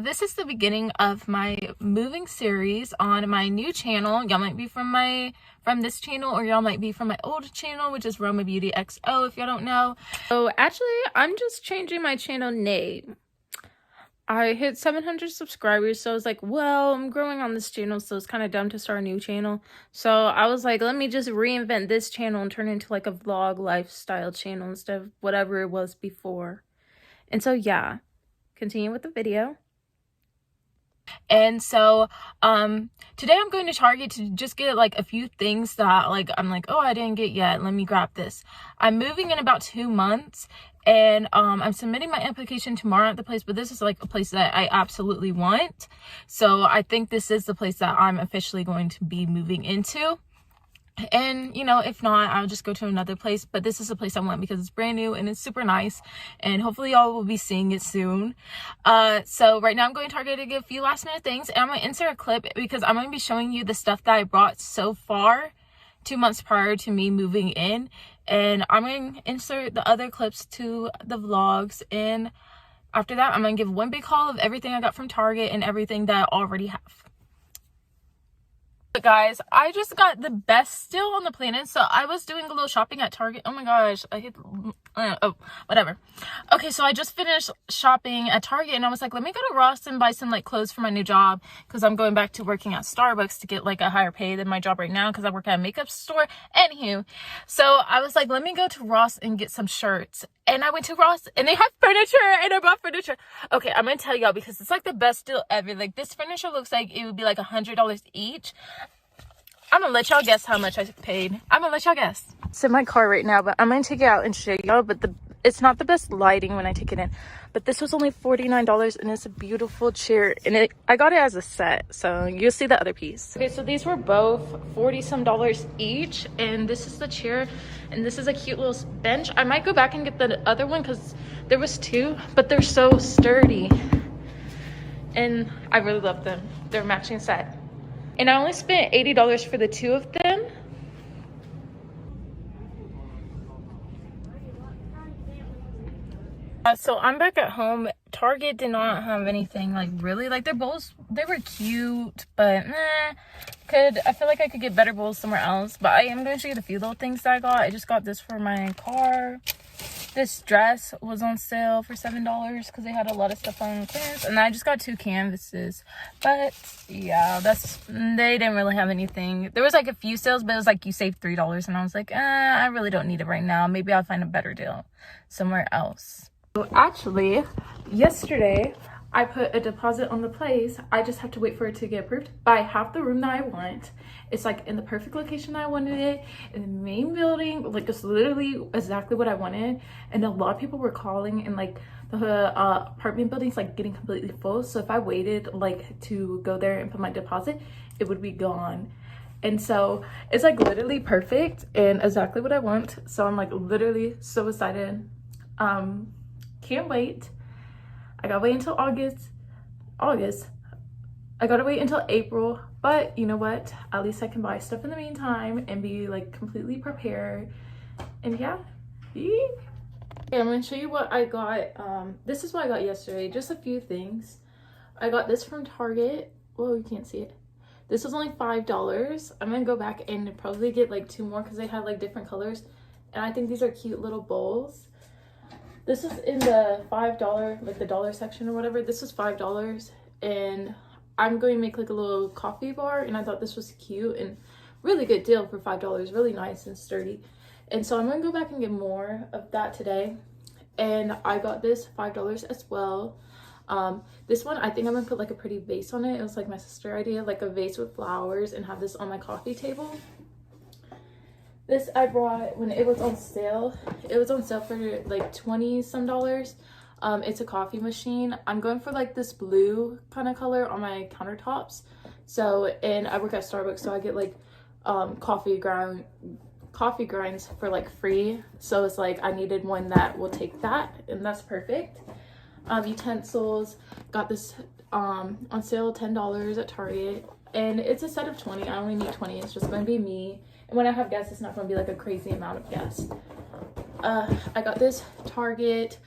this is the beginning of my moving series on my new channel. Y'all might be from this channel, or y'all might be from my old channel, which is Roma Beauty XO, if y'all don't know. So actually, I'm just changing my channel name. I hit 700 subscribers, so I was like, well, I'm growing on this channel, so it's kind of dumb to start a new channel. So I was like, let me just reinvent this channel and turn it into like a vlog lifestyle channel instead of whatever it was before. And so yeah, continue with the video. And so today I'm going to Target to just get like a few things that like I'm like, oh, I didn't get yet, let me grab this. I'm moving in about 2 months, and I'm submitting my application tomorrow at the place, but this is like a place that I absolutely want. So I think this is the place that I'm officially going to be moving into. And you know, if not, I'll just go to another place, but this is a place I want because it's brand new and it's super nice, and hopefully y'all will be seeing it soon. So right now I'm going to Target to get a few last minute things, and I'm going to insert a clip because I'm going to be showing you the stuff that I brought so far 2 months prior to me moving in, and I'm going to insert the other clips to the vlogs, and after that I'm going to give one big haul of everything I got from Target and everything that I already have. But guys, I just got the best deal on the planet. So I was doing a little shopping at Target. Oh my gosh, I hit oh, whatever. Okay, so I just finished shopping at Target, and I was like, let me go to Ross and buy some like clothes for my new job, because I'm going back to working at Starbucks to get like a higher pay than my job right now, because I work at a makeup store. Anywho, so I was like, let me go to Ross and get some shirts. And I went to Ross and they have furniture, and I bought furniture. Okay, I'm gonna tell y'all because it's like the best deal ever. Like, this furniture looks like it would be like $100 each. I'm gonna let y'all guess how much I paid. I'm gonna let y'all guess. It's in my car right now, but I'm gonna take it out and show y'all. But it's not the best lighting when I take it in. But this was only $49, and it's a beautiful chair. And I got it as a set, so you'll see the other piece. Okay, so these were both $40-some each, and this is the chair, and this is a cute little bench. I might go back and get the other one because there was two, but they're so sturdy, and I really love them. They're a matching set. And I only spent $80 for the two of them. So I'm back at home. Target did not have anything like really, like their bowls, they were cute, but I feel like I could get better bowls somewhere else. But I am going to show you the few little things that I got. I just got this for my car. This dress was on sale for $7 because they had a lot of stuff on clearance. And I just got 2 canvases. But yeah, they didn't really have anything. There was like a few sales, but it was like you saved $3. And I was like, I really don't need it right now. Maybe I'll find a better deal somewhere else. So actually, yesterday I put a deposit on the place. I just have to wait for it to get approved. But I have the room that I want. It's like in the perfect location I wanted it, in the main building. Like, it's literally exactly what I wanted. And a lot of people were calling, and like the apartment building's like getting completely full. So if I waited like to go there and put my deposit, it would be gone. And so it's like literally perfect and exactly what I want. So I'm like literally so excited. Can't wait. I gotta wait until August. I gotta wait until April, but you know what? At least I can buy stuff in the meantime and be like completely prepared. And yeah. Okay, I'm gonna show you what I got. This is what I got yesterday. Just a few things. I got this from Target. Whoa, you can't see it. This was only $5. I'm gonna go back and probably get like 2 more because they had like different colors. And I think these are cute little bowls. This is in the $5, like the dollar section or whatever. This is $5, and I'm going to make like a little coffee bar, and I thought this was cute and really good deal for $5. Really nice and sturdy. And so I'm going to go back and get more of that today. And I got this $5 as well. This one, I think I'm going to put like a pretty vase on it. It was like my sister's idea, like a vase with flowers, and have this on my coffee table. This I brought when it was on sale. It was on sale for like $20-some. It's a coffee machine. I'm going for like this blue kind of color on my countertops. So, and I work at Starbucks, so I get like coffee grinds for like free. So it's like I needed one that will take that, and that's perfect. Utensils, got this on sale, $10 at Target, and it's a set of 20. I only need 20. It's just going to be me. And when I have guests, it's not going to be like a crazy amount of guests. I got this Target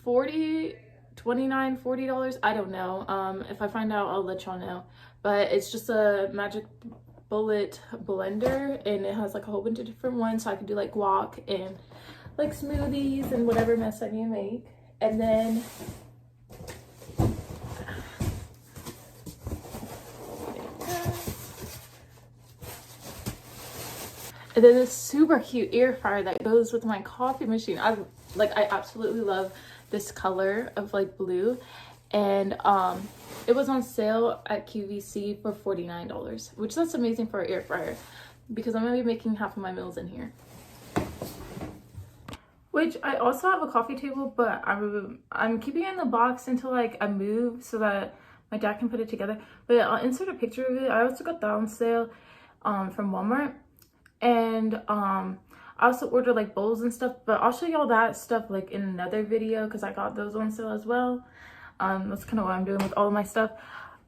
$40 $29-$40. I don't know. If I find out, I'll let y'all know. But it's just a magic bullet blender, and it has like a whole bunch of different ones, so I can do like guac and like smoothies and whatever mess I need to make. And then this super cute air fryer that goes with my coffee machine. I absolutely love this color of like blue, and it was on sale at QVC for $49, which that's amazing for an air fryer because I'm gonna be making half of my meals in here. Which I also have a coffee table, but I'm keeping it in the box until like I move so that my dad can put it together. But I'll insert a picture of it. I also got that on sale from Walmart. And I also ordered like bowls and stuff, but I'll show y'all that stuff like in another video because I got those on sale as well. That's kind of what I'm doing with all of my stuff.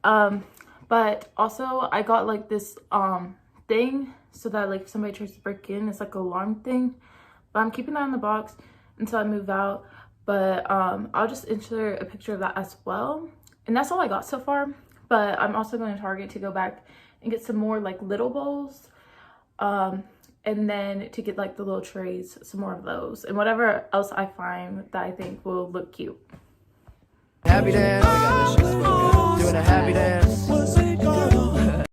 But also I got like this thing so that like if somebody tries to break in, it's like an alarm thing. But I'm keeping that in the box until I move out. But I'll just insert a picture of that as well. And that's all I got so far. But I'm also going to Target to go back and get some more like little bowls. And then to get like the little trays, some more of those. And whatever else I find that I think will look cute. Happy dance, we got this shit doing a happy dance.